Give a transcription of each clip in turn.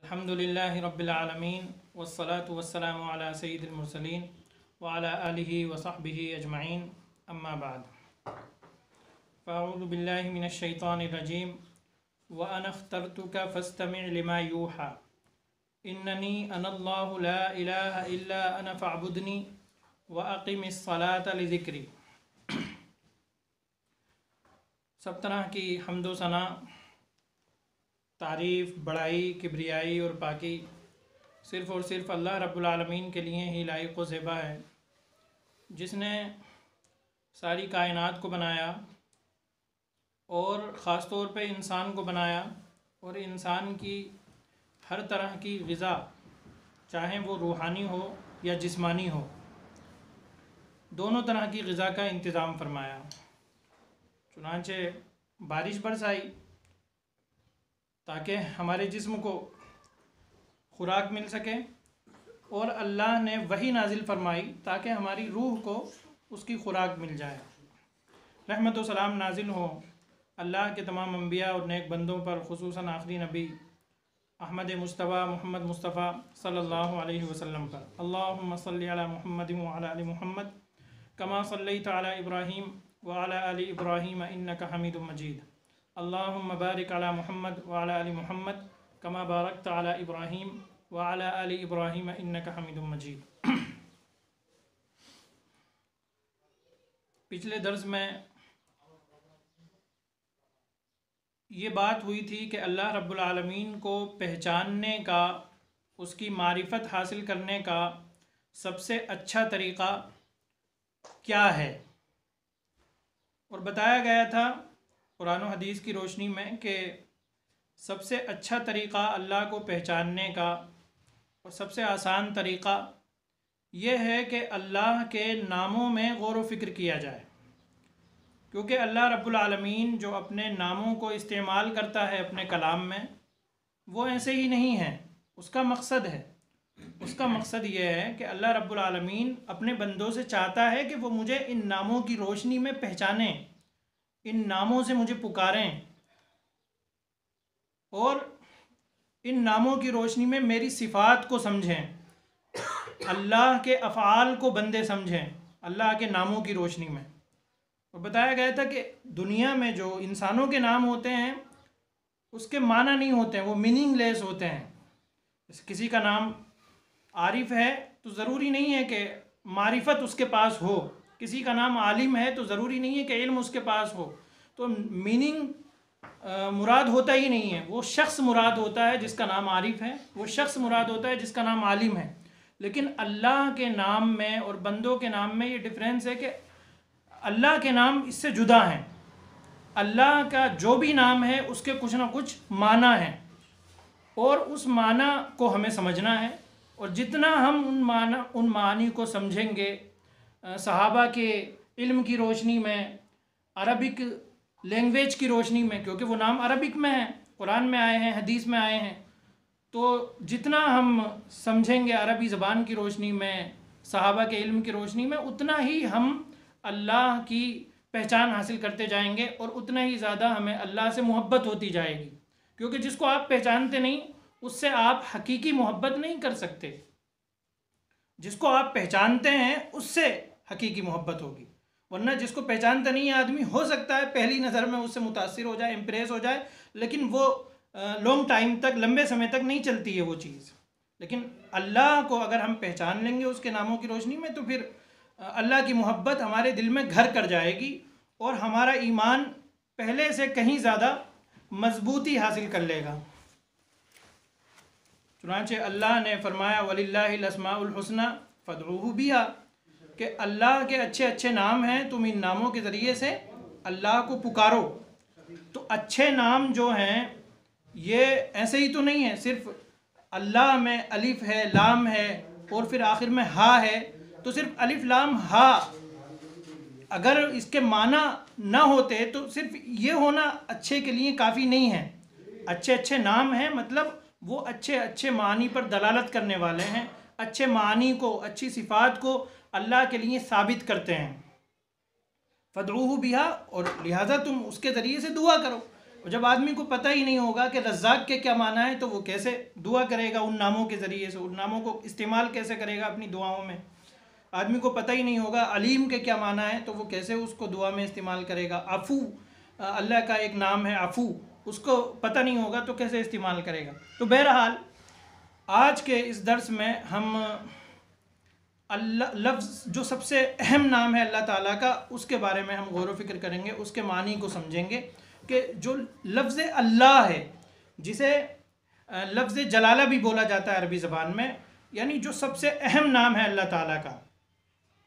अल्हम्दुलिल्लाहि रब्बिल आलमीन वस्सलातु वस्सलामु अला सय्यिदिल मुरसलीन व अला आलिहि व सहबिहि अजमईन अम्मा बाद फ़अऊज़ु बिल्लाहि मिनश शैतानिर रजीम व अना अख्तरतुका फ़स्तमि' लिमा यूहा इन्ननी अनल्लाहु ला इलाहा इल्ला अना फ़अबुदनी व अक़िमिस सलाता लिज़िक्री। सब तरह की हम्दो सना, तारीफ़, बड़ाई, किब्रियाई और पाकी सिर्फ़ और सिर्फ अल्लाह रब्बुल आलमीन के लिए ही लायक व ज़ेबा है, जिसने सारी कायनात को बनाया और ख़ास तौर पे इंसान को बनाया और इंसान की हर तरह की ग़िज़ा, चाहे वो रूहानी हो या जिस्मानी हो, दोनों तरह की ग़िज़ा का इंतज़ाम फ़रमाया। चुनांचे बारिश बरसाई ताकि हमारे जिस्म को खुराक मिल सके, और अल्लाह ने वही नाजिल फरमाई ताकि हमारी रूह को उसकी खुराक मिल जाए। रहमत व सलाम नाजिल हो अल्लाह के तमाम अंबिया और नेक बंदों पर, खुसूसन आखिरी नबी अहमद मुस्तफ़ा मोहम्मद मुस्तफ़ा सल्लल्लाहु अलैहि वसल्लम पर। अल्लाहुम्मा सल्लि अला मुहम्मदिन व अला आलि मुहम्मद कमा सल्लैता अला इब्राहीम व अला आलि इब्राहीम इन्नका हमीदुम मजीद। अल्लाहुम्मा बारिक अला मुहम्मद व अला आलि मुहम्मद कमा बारकता अला इब्राहीम व अला आलि इब्राहीम इन्नका हमीदुम मजीद। पिछले दर्स में ये बात हुई थी कि अल्लाह रब्बुल आलमीन को पहचानने का, उसकी मारिफत हासिल करने का सबसे अच्छा तरीक़ा क्या है, और बताया गया था कुरान और हदीस की रोशनी में कि सबसे अच्छा तरीक़ा अल्लाह को पहचानने का और सबसे आसान तरीक़ा यह है कि अल्लाह के नामों में गौर व फ़िक्र किया जाए, क्योंकि अल्लाह रब्बुल आलमीन जो अपने नामों को इस्तेमाल करता है अपने कलाम में, वो ऐसे ही नहीं है। उसका मकसद है, उसका मकसद ये है कि अल्लाह रब्बुल आलमीन अपने बंदों से चाहता है कि वो मुझे इन नामों की रोशनी में पहचानें, इन नामों से मुझे पुकारें और इन नामों की रोशनी में मेरी सिफ़ात को समझें, अल्लाह के अफ़आल को बंदे समझें अल्लाह के नामों की रोशनी में। और बताया गया था कि दुनिया में जो इंसानों के नाम होते हैं उसके माना नहीं होते हैं, वो मीनिंगलेस होते हैं। जैसे किसी का नाम आरिफ है तो ज़रूरी नहीं है कि मारिफत उसके पास हो, किसी का नाम आलिम है तो ज़रूरी नहीं है कि इल्म उसके पास हो। तो मीनिंग मुराद होता ही नहीं है, वो शख्स मुराद होता है जिसका नाम आरिफ है, वो शख्स मुराद होता है जिसका नाम आलिम है। लेकिन अल्लाह के नाम में और बंदों के नाम में ये डिफरेंस है कि अल्लाह के नाम इससे जुदा हैं। अल्लाह का जो भी नाम है उसके कुछ ना कुछ माना है और उस माना को हमें समझना है, और जितना हम उन मानी को समझेंगे सहाबा के इल्म की रोशनी में, अरबिक लैंग्वेज की रोशनी में, क्योंकि वो नाम अरबिक में है, कुरान में आए हैं, हदीस में आए हैं, तो जितना हम समझेंगे अरबी ज़बान की रोशनी में, सहाबा के इल्म की रोशनी में, उतना ही हम अल्लाह की पहचान हासिल करते जाएंगे और उतना ही ज़्यादा हमें अल्लाह से मोहब्बत होती जाएगी। क्योंकि जिसको आप पहचानते नहीं उससे आप हकीकी मोहब्बत नहीं कर सकते, जिसको आप पहचानते हैं उससे हकीकी मोहब्बत होगी। वरना जिसको पहचानता नहीं है आदमी, हो सकता है पहली नज़र में उससे मुतासिर हो जाए, इम्प्रेस हो जाए, लेकिन वो लॉन्ग टाइम तक, लंबे समय तक नहीं चलती है वो चीज़। लेकिन अल्लाह को अगर हम पहचान लेंगे उसके नामों की रोशनी में, तो फिर अल्लाह की मोहब्बत हमारे दिल में घर कर जाएगी और हमारा ईमान पहले से कहीं ज़्यादा मजबूती हासिल कर लेगा। चुनांचे अल्लाह ने फरमाया वलिल्लाहिल अस्माउल हुस्ना फदऊहु बिहा, कि अल्लाह के अच्छे अच्छे नाम हैं, तुम इन नामों के ज़रिए से अल्लाह को पुकारो। तो अच्छे नाम जो हैं ये ऐसे ही तो नहीं है, सिर्फ अल्लाह में अलिफ है, लाम है और फिर आखिर में हा है, तो सिर्फ अलिफ लाम हा अगर इसके माना ना होते तो सिर्फ ये होना अच्छे के लिए काफ़ी नहीं है। अच्छे अच्छे नाम हैं मतलब वो अच्छे अच्छे मानी पर दलालत करने वाले हैं, अच्छे मानी को, अच्छी सिफ़ात को अल्लाह के लिए साबित करते हैं। फदऊहु बिहा, और लिहाजा तुम उसके ज़रिए से दुआ करो। और जब आदमी को पता ही नहीं होगा कि रज़्ज़ाक़ के क्या माना है, तो वो कैसे दुआ करेगा उन नामों के ज़रिए से, उन नामों को इस्तेमाल कैसे करेगा अपनी दुआओं में। आदमी को पता ही नहीं होगा अलीम के क्या माना है, तो वो कैसे उसको दुआ में इस्तेमाल करेगा। अफ़ू अल्लाह का एक नाम है अफ़ू, उसको पता नहीं होगा तो कैसे इस्तेमाल करेगा। तो बहरहाल आज के इस दर्स में हम अल्लाह लफ्ज़ जो सबसे अहम नाम है अल्लाह ताला का, उसके बारे में हम गौर व फिक्र करेंगे, उसके मानी को समझेंगे कि जो लफ्ज़ अल्लाह है, जिसे लफ्ज़ जलाला भी बोला जाता है अरबी ज़बान में, यानी जो सबसे अहम नाम है अल्लाह ताला का,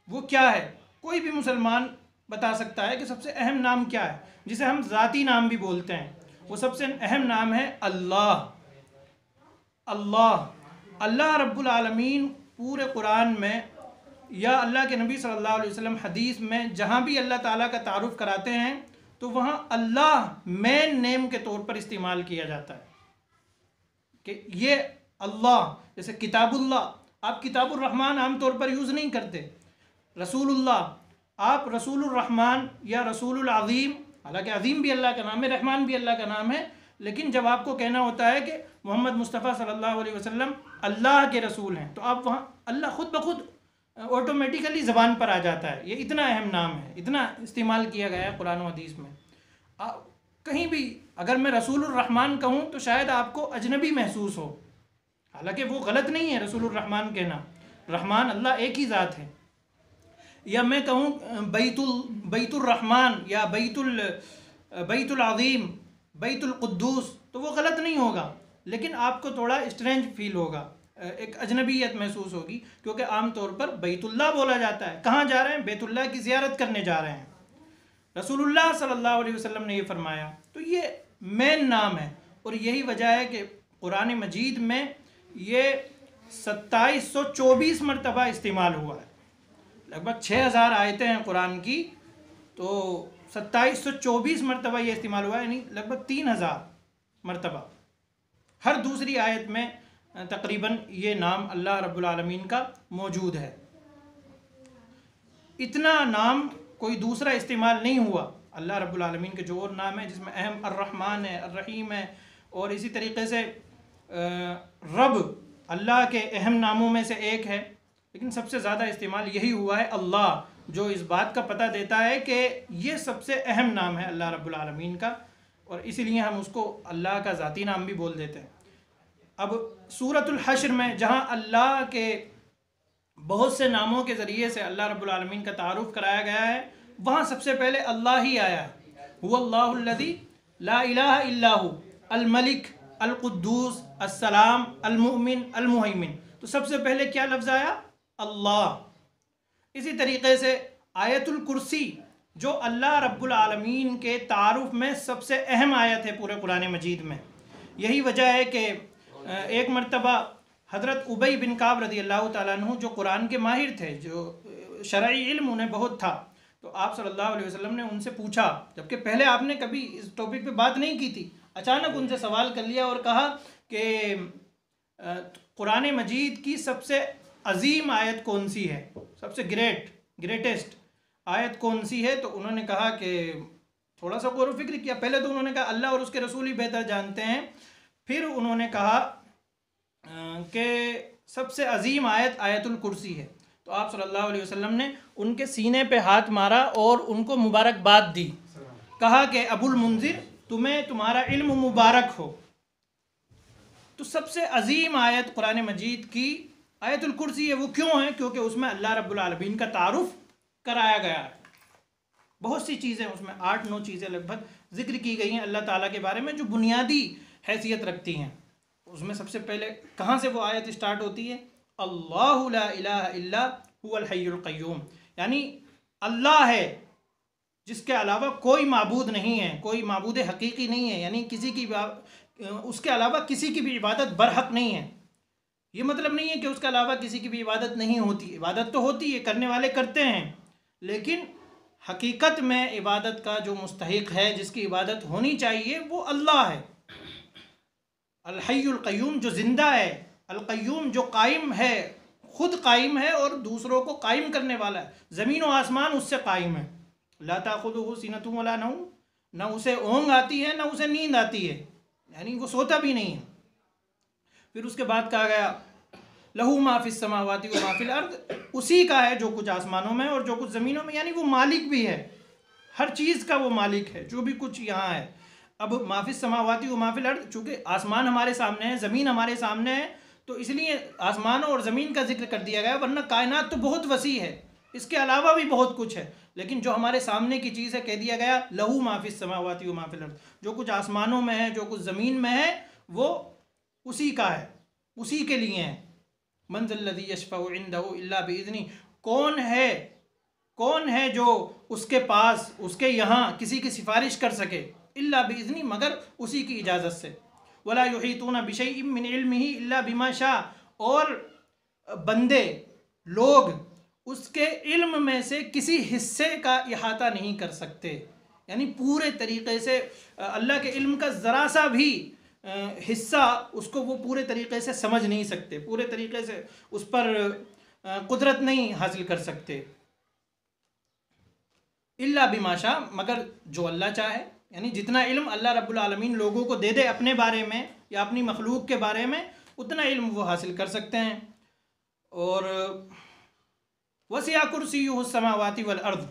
वो क्या है। कोई भी मुसलमान बता सकता है कि सबसे अहम नाम क्या है, जिसे हम ज़ाती नाम भी बोलते हैं। वो सबसे अहम नाम है अल्लाह। अल्लाह अल्लाह रब्बुल आलमीन पूरे कुरान में या अल्लाह के नबी सल्लल्लाहु अलैहि वसल्लम हदीस में जहाँ भी अल्लाह ताला का तारुफ़ कराते हैं, तो वहाँ अल्लाह मेन नेम के तौर पर इस्तेमाल किया जाता है कि ये अल्लाह। जैसे किताबुल्लाह, आप किताबुर रहमान आम तौर पर यूज़ नहीं करते। रसूलुल्लाह, आप रसूलुर रहमान या रसूलुल अज़ीम, हालांकि अज़ीम भी अल्लाह का नाम है, रहमान भी अल्लाह का नाम है, लेकिन जब आपको कहना होता है कि मोहम्मद मुस्तफ़ा सल्लल्लाहु अलैहि वसल्लम अल्लाह के रसूल हैं, तो आप वहाँ अल्लाह ख़ुद ब खुद ऑटोमेटिकली ज़बान पर आ जाता है। ये इतना अहम नाम है, इतना इस्तेमाल किया गया है कुरान और हदीस में। कहीं भी अगर मैं रसूलुर रहमान कहूँ तो शायद आपको अजनबी महसूस हो, हालांकि वो गलत नहीं है रसूलुर रहमान कहना, रहमान अल्लाह एक ही ज़ात है। या मैं कहूँ बैतुल रहमान या बैतुल अज़ीम, बैतुल कुद्दूस, तो वो गलत नहीं होगा, लेकिन आपको थोड़ा स्ट्रेंज फील होगा, एक अजनबीयत महसूस होगी, क्योंकि आम तौर पर बैतुल्लाह बोला जाता है। कहाँ जा रहे हैं? बैतुल्लाह की ज़ियारत करने जा रहे हैं। रसूलुल्लाह सल्लल्लाहु अलैहि वसल्लम ने ये फरमाया, तो ये मेन नाम है। और यही वजह है कि कुरान मजीद में ये 2724 मरतबा इस्तेमाल हुआ है। लगभग 6000 आयतें हैं कुरान की, तो 2724 मरतबा ये इस्तेमाल हुआ है, यानी लगभग 3000 मरतबा। हर दूसरी आयत में तकरीबन ये नाम अल्लाह रब्बुल आलमीन का मौजूद है। इतना नाम कोई दूसरा इस्तेमाल नहीं हुआ। अल्लाह रब्बुल आलमीन के जो और नाम है, जिसमें अहम अर्रहमान है, अर्रहीम है, और इसी तरीके से रब अल्लाह के अहम नामों में से एक है, लेकिन सबसे ज़्यादा इस्तेमाल यही हुआ है अल्लाह, जो इस बात का पता देता है कि ये सबसे अहम नाम है अल्लाह रब्बुल आलमीन का, और इसीलिए हम उसको अल्लाह का ज़ाती नाम भी बोल देते हैं। अब सूरतुल हश्र में जहाँ अल्लाह के बहुत से नामों के ज़रिए से अल्लाह रब्बुल आलमीन का तारुफ़ कराया गया है, वहाँ सबसे पहले अल्लाह ही आया है। हुवल्लाहुल्लज़ी ला इलाहा इल्ला हु अल मलिक अल कुद्दूस अस्सलाम अल मुमिन अल मुहैमिन। तो सबसे पहले क्या लफ्ज़ आया? अल्लाह। इसी तरीके से आयतुल कुर्सी, जो अल्लाह रब्बुल आलमीन के तारुफ़ में सबसे अहम आयत है पूरे कुरान मजीद में। यही वजह है कि एक मरतबा हज़रत उबई बिन काब रज़ी अल्लाह ताला अन्हु, जो कुरान के माहिर थे, जो शरई इल्म उन्हें बहुत था, तो आप सल्लल्लाहु अलैहि वसल्लम ने उनसे पूछा, जबकि पहले आपने कभी इस टॉपिक पे बात नहीं की थी, अचानक उनसे सवाल कर लिया और कहा कि कुरान मजीद की सबसे अजीम आयत कौन सी है, सबसे ग्रेटेस्ट आयत कौन सी है? तो उन्होंने कहा कि थोड़ा सा गौर व फिक्र किया। पहले तो उन्होंने कहा अल्लाह और उसके रसूल ही बेहतर जानते हैं। फिर उन्होंने कहा कि सबसे अजीम आयत आयतुल कुर्सी है। तो आप सल्लल्लाहु अलैहि वसल्लम ने उनके सीने पे हाथ मारा और उनको मुबारकबाद दी, कहा कि अबुल मुंजिर, तुम्हें तुम्हारा इल्म मुबारक हो। तो सबसे अजीम आयत कुरान मजीद की आयतुल कुर्सी है। वो क्यों है? क्योंकि उसमें अल्लाह रब्बुल आलमीन का तारुफ़ कराया गया है। बहुत सी चीज़ें उसमें 8-9 चीज़ें लगभग जिक्र की गई हैं अल्लाह ताला के बारे में, जो बुनियादी हैसियत रखती हैं। उसमें सबसे पहले कहाँ से वो आयत स्टार्ट होती है? अल्लाहु ला इलाहा इल्ला हुवल हय्युल क़य्यूम, यानी अल्लाह है जिसके अलावा कोई माबूद नहीं है, कोई माबूद हकीकी नहीं है, यानी किसी की उसके अलावा किसी की भी इबादत बरहक नहीं है। ये मतलब नहीं है कि उसके अलावा किसी की भी इबादत नहीं होती, इबादत तो होती है, करने वाले करते हैं, लेकिन हकीकत में इबादत का जो मुस्तहिक है, जिसकी इबादत होनी चाहिए, वो अल्लाह है। अल हय्युल क़य्यूम, जो ज़िंदा है, अल क़य्यूम जो कायम है, खुद कायम है और दूसरों को कायम करने वाला है। ज़मीन व आसमान उससे कायम है। ला ताख़ुज़ुहु सिनतुन वला नौम, ना उसे ऊँघ आती है ना उसे नींद आती है, यानी वो सोता भी नहीं है। फिर उसके बाद कहा गया लहू मा फिस समावाति व मा फिल अर्द, उसी का है जो कुछ आसमानों में और जो कुछ ज़मीनों में, यानी वो मालिक भी है, हर चीज़ का वो मालिक है जो भी कुछ यहाँ है। अब माफिस समावाति व माफिल अर्द, चूँकि आसमान हमारे सामने है, ज़मीन हमारे सामने है, तो इसलिए आसमानों और ज़मीन का जिक्र कर दिया गया, वरना कायनात तो बहुत वसी है, इसके अलावा भी बहुत कुछ है, लेकिन जो हमारे सामने की चीज़ है कह दिया गया लहू माफिस समावाति व माफिल अर्द, जो कुछ आसमानों में है जो कुछ ज़मीन में है वो उसी का है, उसी के लिए है। मन ज़ल्लज़ी यशफ़अउ इंदहु इल्ला बिइज़्निही, कौन है जो उसके पास, उसके यहाँ किसी की सिफारिश कर सके, इल्ला बिइज़्निही, मगर उसी की इजाज़त से। वला युहीतूना बिशैइन मिन इल्मिही इल्ला बिमा शाअ, और बंदे लोग उसके इल्म में से किसी हिस्से का इहाता नहीं कर सकते, यानी पूरे तरीक़े से अल्लाह के इल्म का ज़रा सा भी हिस्सा उसको वो पूरे तरीक़े से समझ नहीं सकते, पूरे तरीक़े से उस पर कुदरत नहीं हासिल कर सकते। इल्ला बिमा शाअ, मगर जो अल्लाह चाहे, यानी जितना इल्म अल्लाह रब्बुल आलमीन लोगों को दे दे अपने बारे में या अपनी मखलूक के बारे में, उतना इल्म वो हासिल कर सकते हैं। और वसिया कुर्सियुहु समावाति वल अर्द,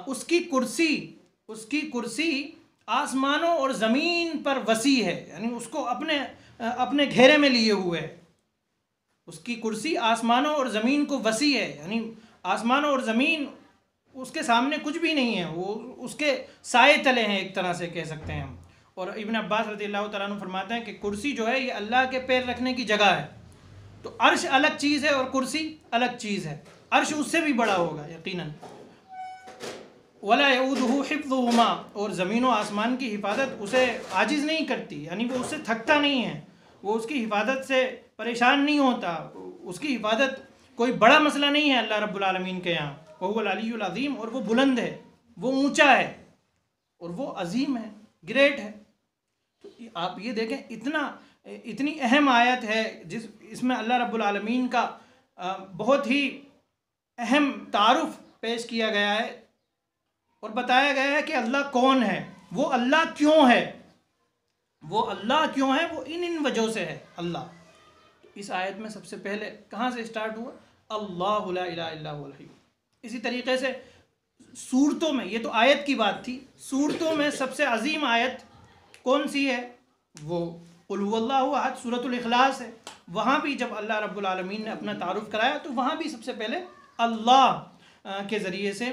उसकी कुर्सी आसमानों और ज़मीन पर वसी है, यानी उसको अपने घेरे में लिए हुए है। उसकी कुर्सी आसमानों और ज़मीन को वसी है, यानी आसमानों और ज़मीन उसके सामने कुछ भी नहीं है, वो उसके साए तले हैं, एक तरह से कह सकते हैं हम। और इब्न अब्बास रज़ियल्लाहु तआला अन्हु फरमाते हैं कि कुर्सी जो है ये अल्लाह के पैर रखने की जगह है। तो अर्श अलग चीज़ है और कुर्सी अलग चीज़ है, अर्श उससे भी बड़ा होगा यकीनन। वला यऊदुहु हिफ्ज़ुहुमा, और ज़मीन व आसमान की हिफाजत उसे आजिज़ नहीं करती, यानी वो उससे थकता नहीं है, वो उसकी हिफाजत से परेशान नहीं होता, उसकी हिफाजत कोई बड़ा मसला नहीं है अल्लाह रब्बुल आलमीन के यहाँ। वहुवल अलियुल अज़ीम, और वो बुलंद है, वो ऊंचा है और वो अजीम है, ग्रेट है। तो आप ये देखें, इतनी अहम आयत है इसमें अल्लाह रब्बुल आलमीन का बहुत ही अहम तारुफ पेश किया गया है और बताया गया है कि अल्लाह कौन है, वो अल्लाह क्यों है, वो इन वजहों से है अल्लाह। तो इस आयत में सबसे पहले कहाँ से स्टार्ट हुआ, अल्लाहु ला इलाहा इल्ला हुवल हय्य। इसी तरीके से सूरतों में, ये तो आयत की बात थी, सूरतों में सबसे अजीम आयत कौन सी है, वो कुल हुवल्लाहु अहद, सूरतुल इखलास है। वहाँ भी जब अल्लाह रब्बुल आलमीन ने अपना तारुफ कराया तो वहाँ भी सबसे पहले अल्लाह के ज़रिए से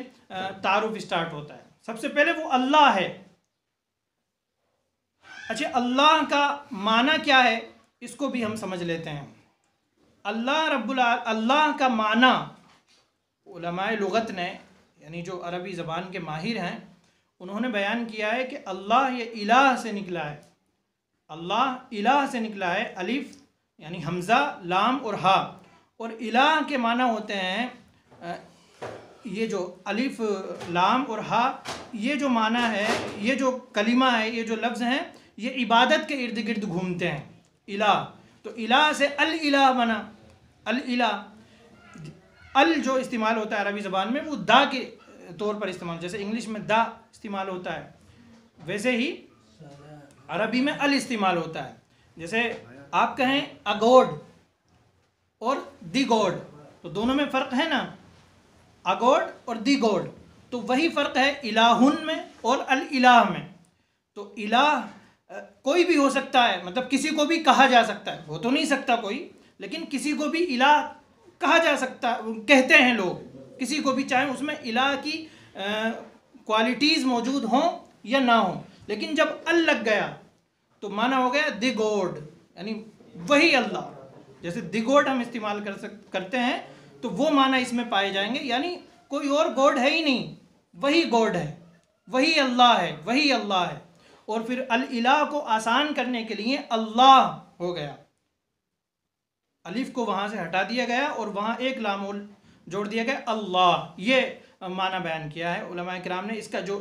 तारुफ स्टार्ट होता है, सबसे पहले वो अल्लाह है। अच्छा, अल्लाह का माना क्या है, इसको भी हम समझ लेते हैं। अल्लाह का माना उलमाए लुगत ने, यानी जो अरबी ज़बान के माहिर हैं, उन्होंने बयान किया है कि अल्लाह ये इलाह से निकला है, अल्लाह इलाह से निकला है, अलिफ यानी हमज़ा, लाम और हा, और इलाह के माना होते हैं ये जो अलिफ लाम और हा, ये जो माना है, ये जो कलिमा है, ये जो लफ्ज़ हैं, ये इबादत के इर्द गिर्द घूमते हैं, इलाह। तो इलाह से अल इलाह बना, अल इलाह। अल जो इस्तेमाल होता है अरबी ज़बान में वो दा के तौर पर इस्तेमाल, जैसे इंग्लिश में दा इस्तेमाल होता है, वैसे ही अरबी में अल इस्तेमाल होता है। जैसे आप कहें अ गॉड और दी गॉड, तो दोनों में फ़र्क है ना, अ गॉड और दी गॉड, तो वही फ़र्क है इलाहुन में और अल इलाह में। तो इलाह कोई भी हो सकता है, मतलब किसी को भी कहा जा सकता है, हो तो नहीं सकता कोई, लेकिन किसी को भी इलाह कहा जा सकता, कहते हैं लोग किसी को भी, चाहे उसमें इलाह की क्वालिटीज़ मौजूद हों या ना हों। लेकिन जब अल लग गया तो माना हो गया द गॉड, यानी वही अल्लाह। जैसे द गॉड हम इस्तेमाल करते हैं तो वो माना इसमें पाए जाएंगे, यानी कोई और गॉड है ही नहीं, वही गॉड है, वही अल्लाह है, वही अल्लाह है। और फिर अल इलाह को आसान करने के लिए अल्लाह हो गया, अलिफ को वहाँ से हटा दिया गया और वहाँ एक लाम जोड़ दिया गया, अल्लाह। ये माना बयान किया है उलमा किराम ने। इसका जो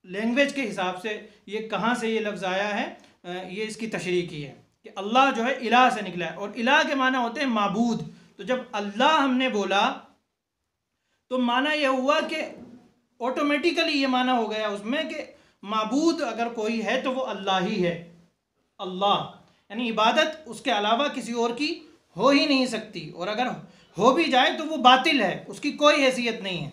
लैंग्वेज के हिसाब से ये कहाँ से ये लफ्ज़ आया है, ये इसकी तशरीह की है कि अल्लाह जो है इलाह से निकला है, और इलाह के माना होते हैं माबूद। तो जब अल्लाह हमने बोला तो माना यह हुआ कि ऑटोमेटिकली ये माना हो गया उसमें कि माबूद अगर कोई है तो वो अल्लाह ही है, अल्लाह, यानी इबादत उसके अलावा किसी और की हो ही नहीं सकती, और अगर हो भी जाए तो वो बातिल है, उसकी कोई हैसियत नहीं है।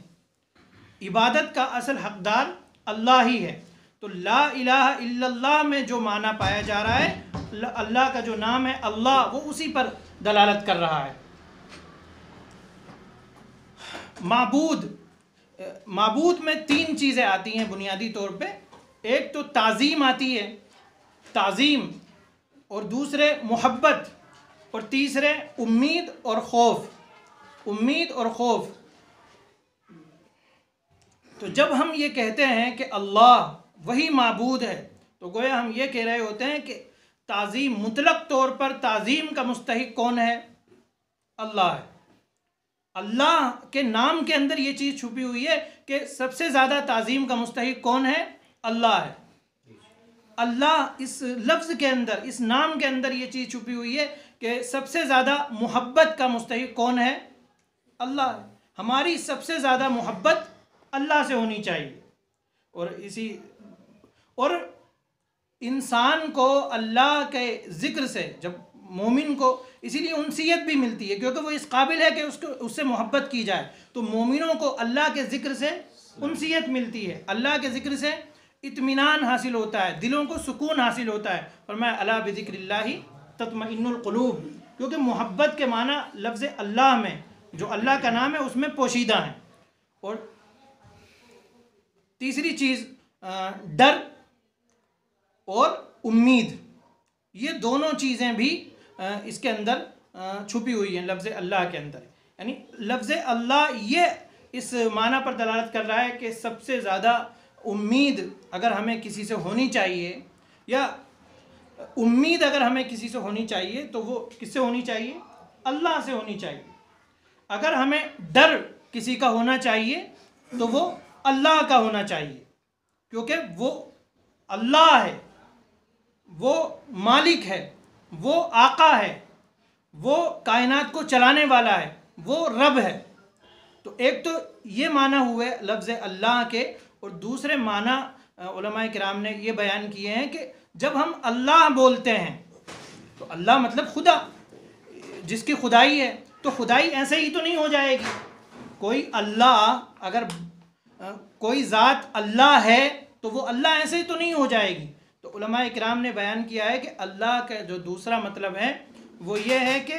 इबादत का असल हकदार अल्लाह ही है। तो ला इलाहा इल्लल्लाह में जो माना पाया जा रहा है, अल्लाह का जो नाम है अल्लाह, वो उसी पर दलालत कर रहा है। माबूद में तीन चीज़ें आती हैं बुनियादी तौर पे। एक तो ताज़ीम आती है, ताज़ीम, और दूसरे मोहब्बत, और तीसरे उम्मीद और खौफ। उम्मीद और खौफ। तो जब हम ये कहते हैं कि अल्लाह वही माबूद है, तो गोया हम ये कह रहे होते हैं कि ताज़ीम, मुतलक तौर पर ताज़ीम का मुस्तहिक कौन है? अल्लाह है। अल्लाह के नाम के अंदर ये चीज़ छुपी हुई है कि सबसे ज़्यादा ताज़ीम का मुस्तहिक कौन है? अल्लाह है। अल्लाह इस लफ्ज़ के अंदर, इस नाम के अंदर ये चीज़ छुपी हुई है कि सबसे ज़्यादा मोहब्बत का मुस्तहिक कौन है? अल्लाह है। हमारी सबसे ज़्यादा मोहब्बत अल्लाह से होनी चाहिए। और इंसान को अल्लाह के ज़िक्र से, जब मोमिन को इसीलिए उनसियत भी मिलती है क्योंकि वो इस काबिल है कि उससे मोहब्बत की जाए। तो मोमिनों को अल्लाह के ज़िक्र से उनसियत मिलती है, अल्लाह के ज़िक्र से इत्मीनान हासिल होता है, दिलों को सुकून हासिल होता है। और मैं अला बिज़िक्रिल्लाहि तत्मइन्नुल क़ुलूब, क्योंकि मोहब्बत के माना लफ्ज़ अल्लाह में, जो अल्लाह का नाम है उसमें पोशीदा है। और तीसरी चीज़ डर और उम्मीद, ये दोनों चीज़ें भी इसके अंदर छुपी हुई हैं लफ्ज़ अल्लाह के अंदर। यानी लफ्ज़ अल्लाह ये इस माना पर दलालत कर रहा है कि सबसे ज़्यादा उम्मीद अगर हमें किसी से होनी चाहिए, या उम्मीद अगर हमें किसी से होनी चाहिए तो वो किससे होनी चाहिए? अल्लाह से होनी चाहिए। अगर हमें डर किसी का होना चाहिए तो वो अल्लाह का होना चाहिए, क्योंकि वो अल्लाह है, वो मालिक है, वो आका है, वो कायनात को चलाने वाला है, वो रब है। तो एक तो ये माना हुए लफ्ज़ अल्लाह के, और दूसरे माना उलमाए किराम ने ये बयान किए हैं कि जब हम अल्लाह बोलते हैं तो अल्लाह मतलब खुदा, जिसकी खुदाई है, तो खुदाई ऐसे ही तो नहीं हो जाएगी। कोई अल्लाह, अगर कोई ज़ात अल्लाह है तो वो अल्लाह ऐसे ही तो नहीं हो जाएगी। तो उलमाए किराम ने बयान किया है कि अल्लाह का जो दूसरा मतलब है वो ये है कि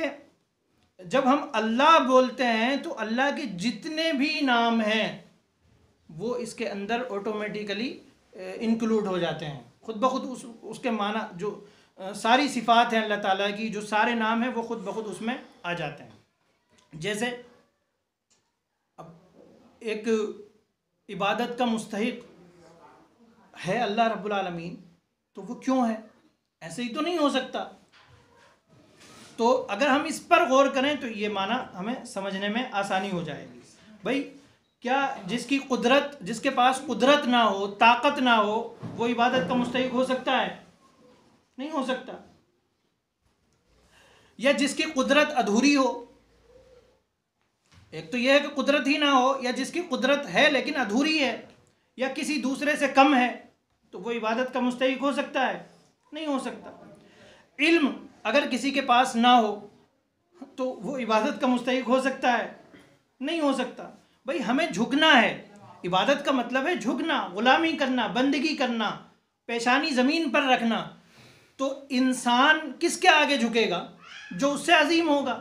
जब हम अल्लाह बोलते हैं तो अल्लाह के जितने भी नाम हैं वो इसके अंदर ऑटोमेटिकली इंक्लूड हो जाते हैं, खुद ब खुद उसके माना जो सारी सिफ़ात हैं अल्लाह ताला की, जो सारे नाम हैं वो खुद ब खुद उसमें आ जाते हैं। जैसे अब एक इबादत का मुस्तहिक है अल्लाह रब्बुल आलमीन, तो वो क्यों है? ऐसे ही तो नहीं हो सकता। तो अगर हम इस पर गौर करें तो ये माना हमें समझने में आसानी हो जाएगी। भाई क्या जिसकी कुदरत, जिसके पास कुदरत ना हो, ताकत ना हो, वो इबादत का मुस्तहिक हो सकता है? नहीं हो सकता। या जिसकी कुदरत अधूरी हो, एक तो यह है कि कुदरत ही ना हो, या जिसकी कुदरत है लेकिन अधूरी है या किसी दूसरे से कम है, तो वो इबादत का मुस्तहिक हो सकता है? नहीं हो सकता। इल्म अगर किसी के पास ना हो तो वो इबादत का मुस्तहिक हो सकता है? नहीं हो सकता। भाई हमें झुकना है, इबादत का मतलब है झुकना, गुलामी करना, बंदगी करना, पेशानी ज़मीन पर रखना। तो इंसान किसके आगे झुकेगा? जो उससे अजीम होगा।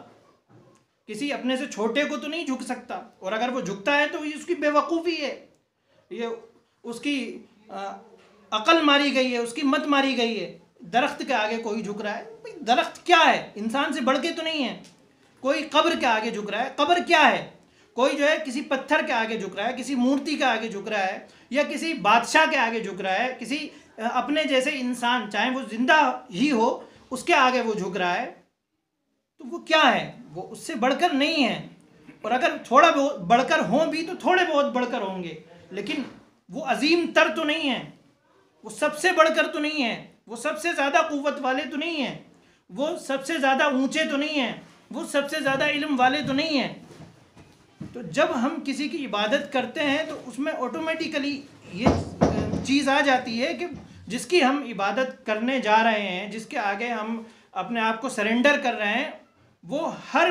किसी अपने से छोटे को तो नहीं झुक सकता, और अगर वो झुकता है तो ये उसकी बेवकूफ़ी है, ये उसकी अकल मारी गई है, उसकी मत मारी गई है। दरख्त के आगे कोई झुक रहा है, भाई दरख्त क्या है? इंसान से बढ़ के तो नहीं है। कोई कब्र के आगे झुक रहा है, कब्र क्या है? कोई जो है किसी पत्थर के आगे झुक रहा है, किसी मूर्ति के आगे झुक रहा है, या किसी बादशाह के आगे झुक रहा है, किसी अपने जैसे इंसान, चाहे वो जिंदा ही हो, उसके आगे वो झुक रहा है। तो वो क्या है? वो उससे बढ़कर नहीं है। और अगर थोड़ा बहुत बढ़कर हों भी तो थोड़े बहुत बढ़कर होंगे, लेकिन वो अजीम तर तो नहीं है, वो सबसे बढ़कर तो नहीं है, वो सबसे ज़्यादा क़ुव्वत वाले तो नहीं हैं, वो सबसे ज़्यादा ऊंचे तो नहीं हैं, वो सबसे ज़्यादा इल्म वाले तो नहीं हैं। तो जब हम किसी की इबादत करते हैं तो उसमें ऑटोमेटिकली ये चीज़ आ जाती है कि जिसकी हम इबादत करने जा रहे हैं, जिसके आगे हम अपने आप को सरेंडर कर रहे हैं, वो हर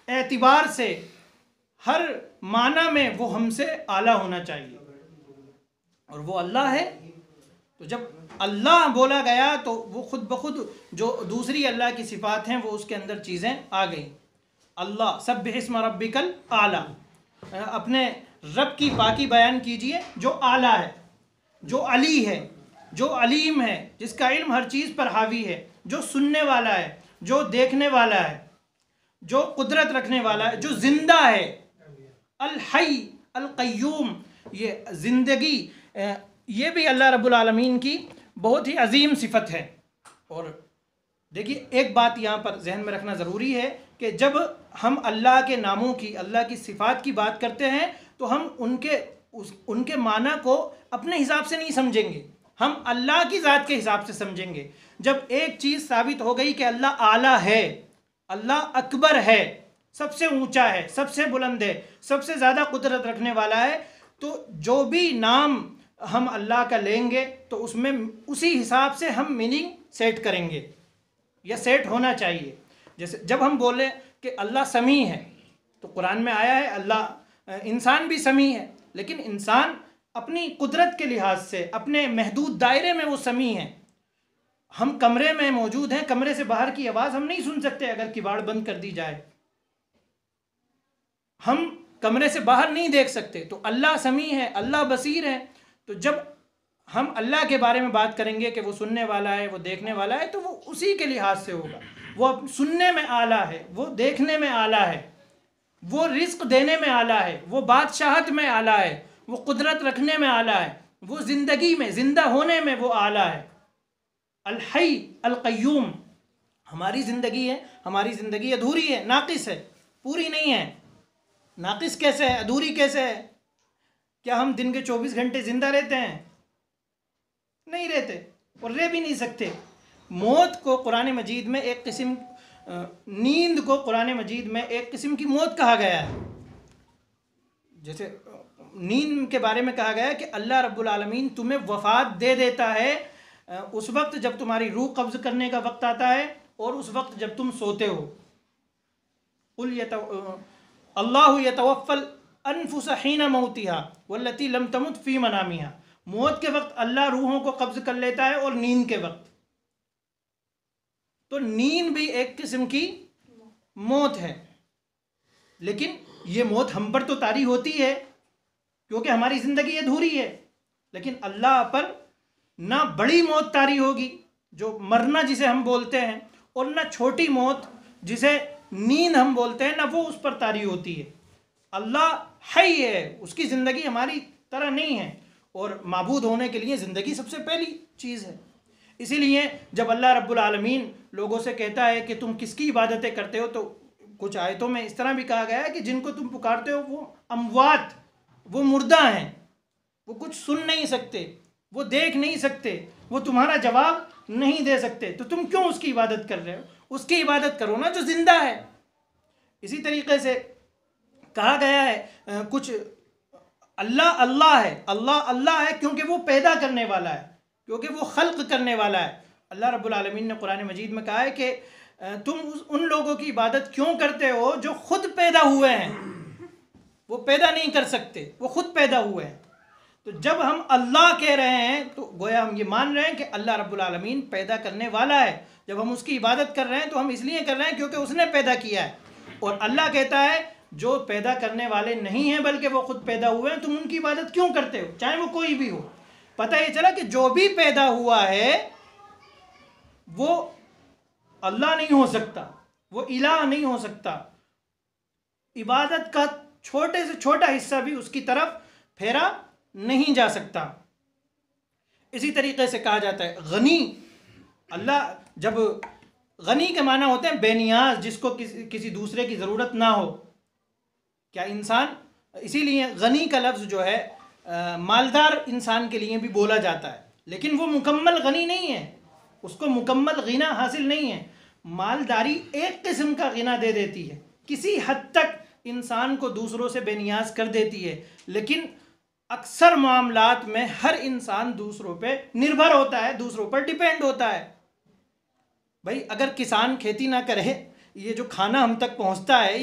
एतबार से, हर माना में वो हमसे आला होना चाहिए, और वो अल्लाह है। तो जब अल्लाह बोला गया तो वो खुद ब खुद जो दूसरी अल्लाह की सिफ़ात हैं वो उसके अंदर चीज़ें आ गई। अल्लाह सब्बिह इस्म रब्बिकल आला, अपने रब की पाकी बयान कीजिए जो आला है, जो अली है, जो अलीम है, जिसका इल्म हर चीज़ पर हावी है, जो सुनने वाला है, जो देखने वाला है, जो कुदरत रखने वाला है, जो ज़िंदा है। अल हई अल क़य्यूम, ये ज़िंदगी, ये भी अल्लाह रब्बुल आलमीन की बहुत ही अजीम सिफत है। और देखिए एक बात यहाँ पर जहन में रखना ज़रूरी है कि जब हम अल्लाह के नामों की, अल्लाह की सिफ़ात की बात करते हैं तो हम उनके माना को अपने हिसाब से नहीं समझेंगे, हम अल्लाह की ज़ात के हिसाब से समझेंगे। जब एक चीज़ साबित हो गई कि अल्लाह आला है, अल्लाह अकबर है, सबसे ऊंचा है, सबसे बुलंद है, सबसे ज़्यादा कुदरत रखने वाला है, तो जो भी नाम हम अल्लाह का लेंगे तो उसमें उसी हिसाब से हम मीनिंग सेट करेंगे या सेट होना चाहिए। जैसे जब हम बोले कि अल्लाह समी है तो कुरान में आया है अल्लाह, इंसान भी समी है, लेकिन इंसान अपनी कुदरत के लिहाज से अपने महदूद दायरे में वो समी है। हम कमरे में मौजूद हैं, कमरे से बाहर की आवाज़ हम नहीं सुन सकते अगर किवाड़ बंद कर दी जाए, हम कमरे से बाहर नहीं देख सकते। तो अल्लाह समी है, अल्लाह बसीर है। तो जब हम अल्लाह के बारे में बात करेंगे कि वो सुनने वाला है, वो देखने वाला है, तो वो उसी के लिहाज से होगा। वो सुनने में आला है, वो देखने में आला है, वो रिस्क देने में आला है, वो बादशाहत में आला है, वो कुदरत रखने में आला है, वो ज़िंदगी में, ज़िंदा होने में वो आला है। अल हई अल क़य्यूम, हमारी ज़िंदगी है, हमारी ज़िंदगी अधूरी है, नाक़िस है, पूरी नहीं है। नाक़िस कैसे है, अधूरी कैसे है? क्या हम दिन के 24 घंटे ज़िंदा रहते हैं? नहीं रहते, और रह भी नहीं सकते। मौत को कुरान मजीद में एक किस्म, नींद को कुरान मजीद में एक किस्म की मौत कहा गया है। जैसे नींद के बारे में कहा गया है कि अल्लाह रब्बुल आलमीन तुम्हें वफ़ात दे देता है उस वक्त जब तुम्हारी रूह कब्ज़ करने का वक्त आता है, और उस वक्त जब तुम सोते हो। अल्लाहु यतवफ़्फ़ल अनफुसहीना मौतिहा वल्लती लम तमुत फ़ी मनामिहा, मौत के वक्त अल्लाह रूहों को कब्ज़ कर लेता है, और नींद के वक्त। तो नींद भी एक किस्म की मौत है, लेकिन ये मौत हम पर तो तारी होती है क्योंकि हमारी ज़िंदगी अधूरी है। लेकिन अल्लाह पर ना बड़ी मौत तारी होगी जो मरना जिसे हम बोलते हैं, और ना छोटी मौत जिसे नींद हम बोलते हैं, ना वो उस पर तारी होती है। अल्लाह हई है, उसकी ज़िंदगी हमारी तरह नहीं है, और माबूद होने के लिए ज़िंदगी सबसे पहली चीज़ है। इसीलिए जब अल्लाह रब्बुल आलमीन लोगों से कहता है कि तुम किसकी इबादतें करते हो, तो कुछ आयतों में इस तरह भी कहा गया है कि जिनको तुम पुकारते हो वो अमवात, वो मुर्दा हैं, वो कुछ सुन नहीं सकते, वो देख नहीं सकते, वो तुम्हारा जवाब नहीं दे सकते, तो तुम क्यों उसकी इबादत कर रहे हो? उसकी इबादत करो ना जो ज़िंदा है। इसी तरीके से कहा गया है कुछ अल्लाह अल्लाह है, अल्लाह अल्लाह है क्योंकि वो पैदा करने वाला है, क्योंकि वो खल्क करने वाला है। अल्लाह रब्बुल आलमीन ने कुरान मजीद में कहा है कि तुम उन लोगों की इबादत क्यों करते हो जो खुद पैदा हुए हैं, वो पैदा नहीं कर सकते, वो खुद पैदा हुए हैं। तो जब हम अल्लाह कह रहे हैं तो गोया हम ये मान रहे हैं कि अल्लाह रब्बुल आलमीन पैदा करने वाला है। जब हम उसकी इबादत कर रहे हैं तो हम इसलिए कर रहे हैं क्योंकि उसने पैदा किया है। और अल्लाह कहता है जो पैदा करने वाले नहीं हैं बल्कि वो खुद पैदा हुए हैं, तुम उनकी इबादत क्यों करते हो, चाहे वो कोई भी हो। पता ये चला कि जो भी पैदा हुआ है वो अल्लाह नहीं हो सकता, वो इलाह नहीं हो सकता। इबादत का छोटे से छोटा हिस्सा भी उसकी तरफ फेरा नहीं जा सकता। इसी तरीके से कहा जाता है गनी, अल्लाह जब गनी के माना होते हैं बेनियाज, जिसको किसी दूसरे की ज़रूरत ना हो। क्या इंसान, इसीलिए गनी का लफ्ज़ जो है मालदार इंसान के लिए भी बोला जाता है, लेकिन वो मुकम्मल गनी नहीं है, उसको मुकम्मल गिना हासिल नहीं है। मालदारी एक किस्म का गिना दे देती है, किसी हद तक इंसान को दूसरों से बेनियाज कर देती है, लेकिन अक्सर मामलात में हर इंसान दूसरों पे निर्भर होता है, दूसरों पर डिपेंड होता है। भाई अगर किसान खेती ना करे, ये जो खाना हम तक पहुंचता है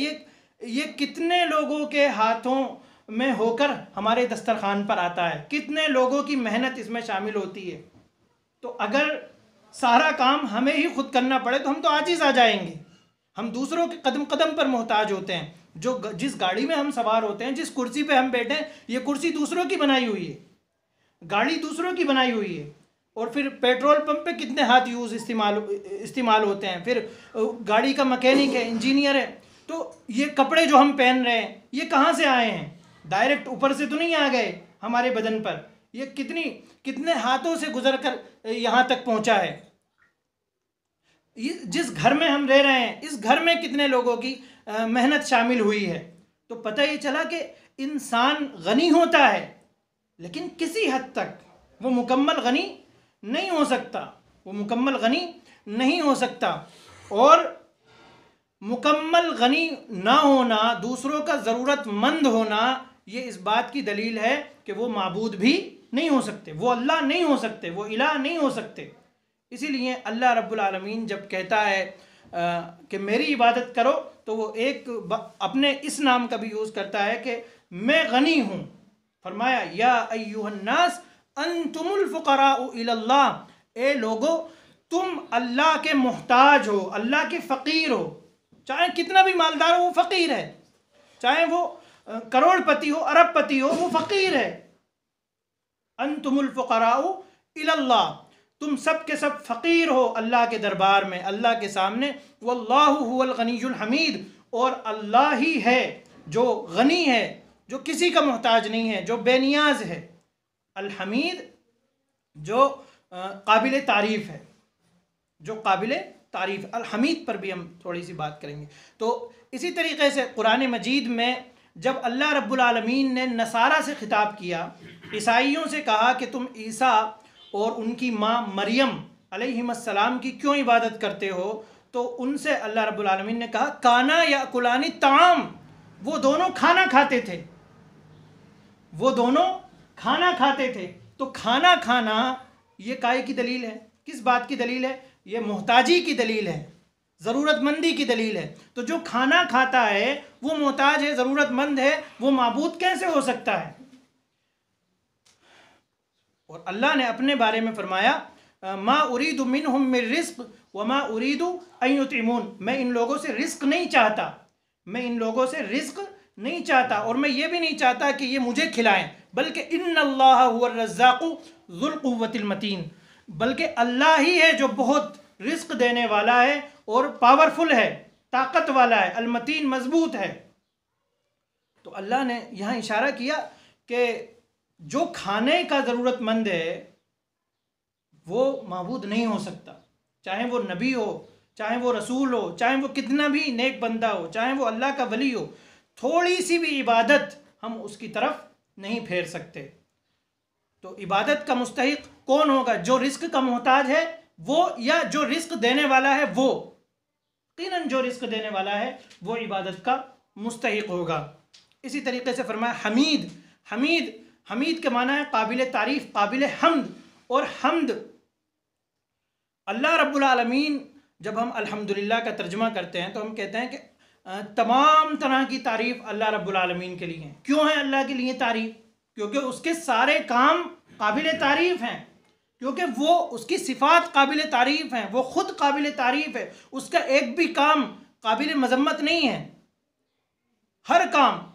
ये कितने लोगों के हाथों में होकर हमारे दस्तरखान पर आता है, कितने लोगों की मेहनत इसमें शामिल होती है। तो अगर सारा काम हमें ही खुद करना पड़े तो हम तो आजिज़ आ जाएंगे। हम दूसरों के कदम कदम पर मोहताज होते हैं। जिस गाड़ी में हम सवार होते हैं, जिस कुर्सी पे हम बैठे हैं, ये कुर्सी दूसरों की बनाई हुई है, गाड़ी दूसरों की बनाई हुई है। और फिर पेट्रोल पंप पे कितने हाथ इस्तेमाल होते हैं, फिर गाड़ी का मैकेनिक है, इंजीनियर है। तो ये कपड़े जो हम पहन रहे हैं ये कहाँ से आए हैं? डायरेक्ट ऊपर से तो नहीं आ गए हमारे बदन पर। ये कितने हाथों से गुजर कर यहाँ तक पहुँचा है। जिस घर में हम रह रहे हैं, इस घर में कितने लोगों की मेहनत शामिल हुई है। तो पता ये चला कि इंसान गनी होता है, लेकिन किसी हद तक वो मुकम्मल गनी नहीं हो सकता, वो मुकम्मल गनी नहीं हो सकता। और मुकम्मल गनी ना होना, दूसरों का ज़रूरतमंद होना, ये इस बात की दलील है कि वो माबूद भी नहीं हो सकते, वो अल्लाह नहीं हो सकते, वो इलाह नहीं हो सकते। इसीलिए अल्लाह रब्बुल आलमीन जब कहता है कि मेरी इबादत करो, तो वो अपने इस नाम का भी यूज़ करता है कि मैं गनी हूँ। फरमाया या अय्युहन्नास अंतुमुल फुक़राउ इलल्लाह, ए लोगो तुम अल्लाह के मोहताज हो, अल्लाह के फ़कीर हो। चाहे कितना भी मालदार हो वो फ़कीर है, चाहे वो करोड़पति हो, अरबपति हो, वो फ़कीर है। अंतुमुल फुक़राउ इलल्लाह, तुम सब के सब फ़कीर हो अल्लाह के दरबार में, अल्लाह के सामने। वल्लाहु हुवल गनियुल हमीद, और अल्लाह ही है जो गनी है, जो किसी का मोहताज नहीं है, जो बेनियाज है। अल हमीद, जो काबिल तारीफ़ है, जो काबिल तारीफ़। अल हमीद पर भी हम थोड़ी सी बात करेंगे। तो इसी तरीक़े से कुरान मजीद में जब अल्लाह रब्बुल आलमीन ने नसारा से ख़िताब किया, ईसाइयों से कहा कि तुम ईसा और उनकी माँ मरियम अलैहिस्सलाम की क्यों इबादत करते हो, तो उनसे अल्लाह रब्बुल आलमीन ने कहा काना याकुलानी ताम, वो दोनों खाना खाते थे, वो दोनों खाना खाते थे। तो खाना खाना ये काय की दलील है? किस बात की दलील है? ये मोहताजी की दलील है, ज़रूरतमंदी की दलील है। तो जो खाना खाता है वो मोहताज है, ज़रूरतमंद है, वो माबूद कैसे हो सकता है? और अल्लाह ने अपने बारे में फरमाया मा उरीदु मिनहुम मिन रिज़्क़ व मा उरीदु अन युतिमून, मैं इन लोगों से रिस्क नहीं चाहता, मैं इन लोगों से रिस्क नहीं चाहता, और मैं ये भी नहीं चाहता कि ये मुझे खिलाएं, बल्कि इन्नल्लाह हुवर रज़्ज़ाक़ु ज़ुल क़ुव्वतिल मतीन, बल्कि अल्लाह ही है जो बहुत रिस्क देने वाला है और पावरफुल है, ताकत वाला है, अलमतीन, मजबूत है। तो अल्लाह ने यहाँ इशारा किया कि जो खाने का ज़रूरतमंद है वो माबूद नहीं हो सकता, चाहे वो नबी हो, चाहे वो रसूल हो, चाहे वो कितना भी नेक बंदा हो, चाहे वो अल्लाह का वली हो, थोड़ी सी भी इबादत हम उसकी तरफ नहीं फेर सकते। तो इबादत का मुस्तहिक कौन होगा? जो रिस्क का मोहताज है वो, या जो रिस्क देने वाला है वो? यकीनन जो रिस्क देने वाला है वो इबादत का मुस्तहिक होगा। इसी तरीके से फरमाया हमीद, हमीद, हमीद के माना है काबिल तारीफ़, काबिल हम्द। और हम्द, अल्लाह रब्बुल आलमीन, जब हम अल्हम्दुलिल्लाह का तर्जुमा करते हैं तो हम कहते हैं कि तमाम तरह की तारीफ़ अल्लाह रब्बुल आलमीन के लिए हैं। क्यों है अल्लाह के लिए तारीफ़? क्योंकि उसके सारे काम काबिल तारीफ़ हैं, क्योंकि वो उसकी सिफ़ात काबिल तारीफ़ हैं, वो ख़ुद काबिल तारीफ़ है, उसका एक भी काम काबिल मज़म्मत नहीं है, हर काम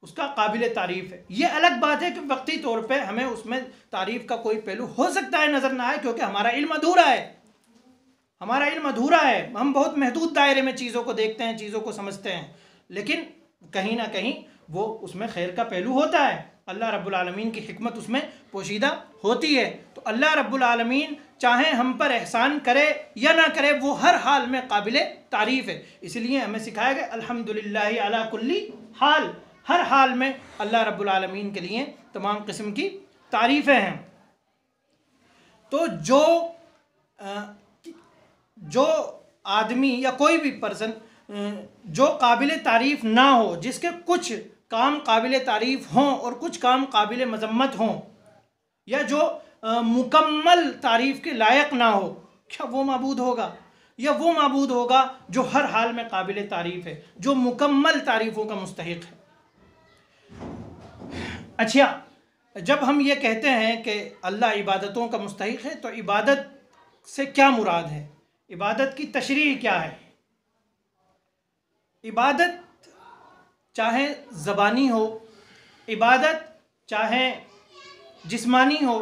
उसका काबिल तारीफ़ है। ये अलग बात है कि वक्ती तौर पे हमें उसमें तारीफ़ का कोई पहलू हो सकता है नज़र ना आए, क्योंकि हमारा इल्म अधूरा है, हमारा इल्म अधूरा है, हम बहुत महदूद दायरे में चीज़ों को देखते हैं, चीज़ों को समझते हैं, लेकिन कहीं ना कहीं वो उसमें खैर का पहलू होता है, अल्लाह रब्बुल आलमीन की हिकमत उसमें पोशीदा होती है। तो अल्लाह रब्बुल आलमीन चाहे हम पर एहसान करे या ना करे, वो हर हाल में काबिल तारीफ़ है। इसलिए हमें सिखाया गया अल्हम्दुलिल्लाहि अला कुल्ली हाल, हर हाल में अल्लाह रब्बुल आलमीन के लिए तमाम किस्म की तारीफ़ें हैं। तो जो आदमी या कोई भी पर्सन जो काबिल तारीफ़ ना हो, जिसके कुछ काम काबिल तारीफ़ हों और कुछ काम काबिल मज़म्मत हों, या जो मुकम्मल तारीफ़ के लायक ना हो, क्या वो माबूद होगा? या वो माबूद होगा जो हर हाल में काबिल तारीफ़ है, जो मुकम्मल तारीफ़ों का मुस्तहिक है। अच्छा, जब हम ये कहते हैं कि अल्लाह इबादतों का मुस्तहिक है, तो इबादत से क्या मुराद है? इबादत की तशरीह क्या है? इबादत चाहे ज़बानी हो, इबादत चाहे जिस्मानी हो,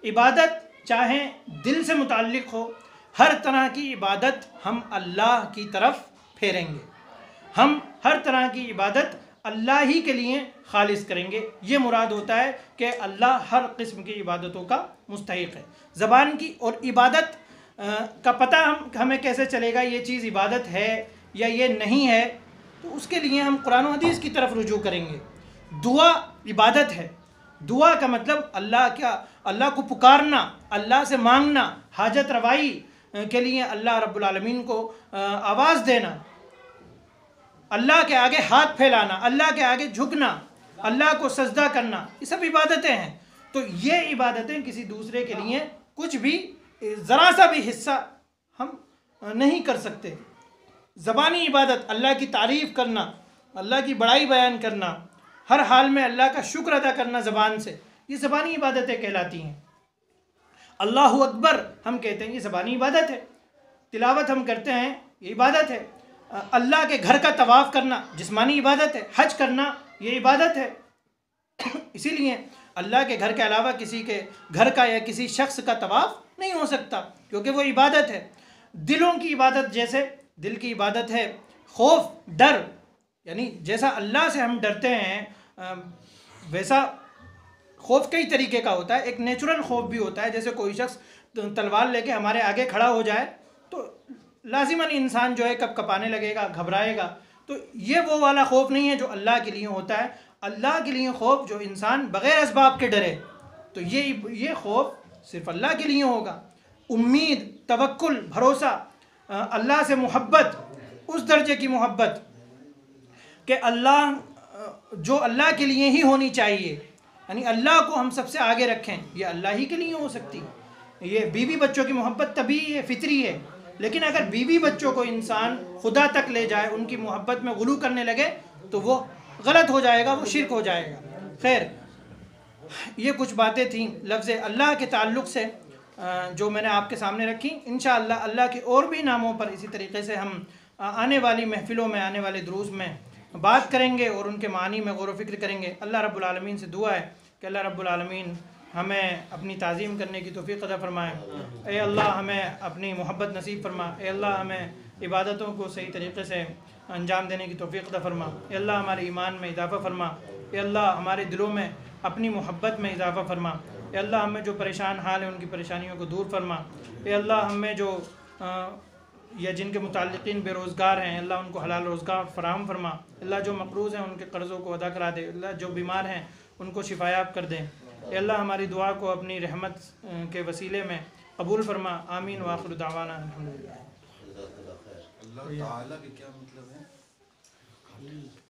इबादत चाहे दिल से मुताल्लिक़ हो, हर तरह की इबादत हम अल्लाह की तरफ फेरेंगे। हम हर तरह की इबादत अल्लाह ही के लिए खालिस करेंगे। ये मुराद होता है कि अल्लाह हर किस्म की इबादतों का मुस्तहिक है। ज़बान की और इबादत का पता हमें कैसे चलेगा ये चीज़ इबादत है या ये नहीं है? तो उसके लिए हम कुरान और हदीस की तरफ रुजू करेंगे। दुआ इबादत है। दुआ का मतलब अल्लाह को पुकारना, अल्लाह से मांगना, हाजत रवाई के लिए अल्लाह रब्बुल आलमीन को आवाज़ देना, अल्लाह के आगे हाथ फैलाना, अल्लाह के आगे झुकना, अल्लाह को सजदा करना, ये सब इबादतें हैं। तो ये इबादतें किसी दूसरे के लिए कुछ भी ज़रा सा भी हिस्सा हम नहीं कर सकते। ज़बानी इबादत अल्लाह की तारीफ़ करना, अल्लाह की बड़ाई बयान करना, हर हाल में अल्लाह का शुक्र अदा करना ज़बान से, ये ज़बानी इबादतें कहलाती हैं। अल्लाहु अकबर हम कहते हैं, ये ज़बानी इबादत है। तिलावत हम करते हैं, ये इबादत है। अल्लाह के घर का तवाफ़ करना जिस्मानी इबादत है। हज करना ये इबादत है। इसीलिए अल्लाह के घर के अलावा किसी के घर का या किसी शख्स का तवाफ़ नहीं हो सकता, क्योंकि वो इबादत है। दिलों की इबादत, जैसे दिल की इबादत है खौफ, डर, यानी जैसा अल्लाह से हम डरते हैं वैसा खौफ कई तरीके का होता है। एक नेचुरल खौफ भी होता है, जैसे कोई शख्स तलवार लेके हमारे आगे खड़ा हो जाए तो लाजिमन इंसान जो है कब कपाने लगेगा, घबराएगा। तो ये वो वाला खौफ नहीं है जो अल्लाह के लिए होता है। अल्लाह के लिए खौफ जो इंसान बग़ैर असबाब के डरे, तो ये खौफ सिर्फ अल्लाह के लिए होगा। उम्मीद, तवक्कुल, भरोसा, अल्लाह से मोहब्बत, उस दर्जे की मोहब्बत कि अल्लाह जो अल्लाह के लिए ही होनी चाहिए, यानी अल्लाह को हम सबसे आगे रखें, ये अल्लाह ही के लिए हो सकती है। ये बीवी बच्चों की मोहब्बत तभी है, फितरी है। लेकिन अगर बीवी बच्चों को इंसान खुदा तक ले जाए, उनकी मोहब्बत में गुलू करने लगे, तो वो गलत हो जाएगा, वो शिर्क हो जाएगा। खैर, ये कुछ बातें थीं लफ्ज़ अल्लाह के ताल्लुक़ से जो मैंने आपके सामने रखी। इंशाअल्लाह अल्लाह के और भी नामों पर इसी तरीक़े से हम आने वाली महफ़िलों में, आने वाले दुरूस में बात करेंगे और उनके मानी में गौर व फिक्र करेंगे। अल्लाह रब्बुल आलमीन से दुआ है कि अल्लाह रब्बुल आलमीन हमें अपनी ताज़ीम करने की तौफ़ीक़ अता फ़रमाए। ए अल्लाह हमें अपनी मोहब्बत नसीब फ़रमा। ए अल्लाह हमें इबादतों को सही तरीक़े से अंजाम देने की तौफ़ीक़ अता फ़रमा। ए अल्लाह हमारे ईमान में इजाफ़ा फ़रमा। ए अल्लाह हमारे दिलों में अपनी मोहब्बत में इजाफ़ा फ़रमा। ए अल्लाह हमें जो परेशान हाल है उनकी परेशानियों को दूर फ़रमा। ए अल्लाह हमें जो या जिनके मुताल्लिक़ीन बेरोज़गार हैं, अल्लाह उनको हलाल रोज़गार फ़राहम फ़रमा। अल्लाह जो मक़रूज़ हैं उनके कर्ज़ों को अदा करा दे। अल्लाह जो बीमार हैं उनको शिफ़ायाब कर दें। ए अल्लाह हमारी दुआ को अपनी रहमत के वसीले में कबूल फ़रमा। आमीन व आखिर दावाना अल्हम्दुलिल्लाह। अल्लाह ताला के क्या मतलब है?